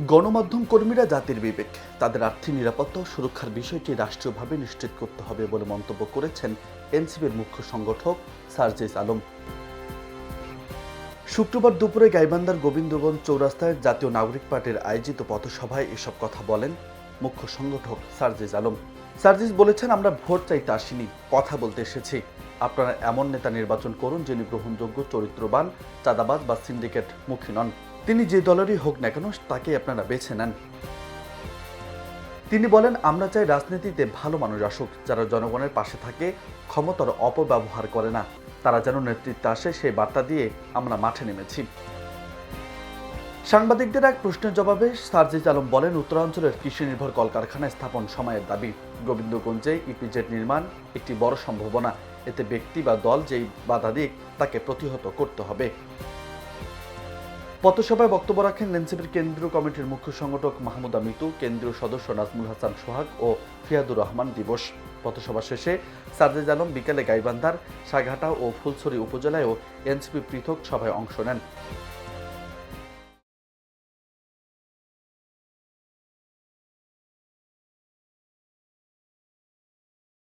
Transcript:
গণমাধ্যম কর্মীরা জাতির বিবেক, তাদের আর্থিক নিরাপত্তা ও সুরক্ষার বিষয়টি রাষ্ট্রীয়ভাবে নিশ্চিত করতে হবে বলে মন্তব্য করেছেন এনসিপির মুখ্য সংগঠক সার্জিস আলম। শুক্রবার দুপুরে গাইবান্ধার গোবিন্দগঞ্জ চৌরাস্তায় জাতীয় নাগরিক পার্টির আয়োজিত পথসভায় এসব কথা বলেন মুখ্য সংগঠক সার্জিস আলম। সার্জিস বলেছেন, আমরা ভোট চাইতে আসিনি, কথা বলতে এসেছি। আপনারা এমন নেতা নির্বাচন করুন যিনি গ্রহণযোগ্য, চরিত্রবান, চাঁদাবাজ বা সিন্ডিকেট মুখী নন। তিনি যে দলেরই হোক না কেন তাকে আপনারা বেছে নেন। তিনি বলেন, আমরা চাই রাজনীতিতে ভালো মানুষ আসুক, যারা জনগণের পাশে থাকে, ক্ষমতার অপব্যবহার করে না। তারা যেন নেতৃত্বে আসে, সেই বার্তা দিয়ে আমরা মাঠে নেমেছি। সাংবাদিকদের এক প্রশ্নের জবাবে সার্জিস আলম বলেন, উত্তরাঞ্চলের কৃষি নির্ভর কলকারখানা স্থাপন সময়ের দাবি। গোবিন্দগঞ্জে ইপিজেড নির্মাণ একটি বড় সম্ভাবনা। এতে ব্যক্তি বা দল যেই বাধা দিক তাকে প্রতিহত করতে হবে। পথসভায় বক্তব্য রাখেন এনসিপির কেন্দ্রীয় কমিটির মুখ্য সংগঠক মাহমুদা মিতু, কেন্দ্রীয় সদস্য নাজমুল হাসান সোহাগ ও ফিয়াদুর রহমান দিবস। পথসভা শেষে সার্জিস আলম বিকেলে গাইবান্ধার সাঘাটা ও ফুলছড়ি উপজেলায়ও এনসিপি পৃথক সভায় অংশ নেন।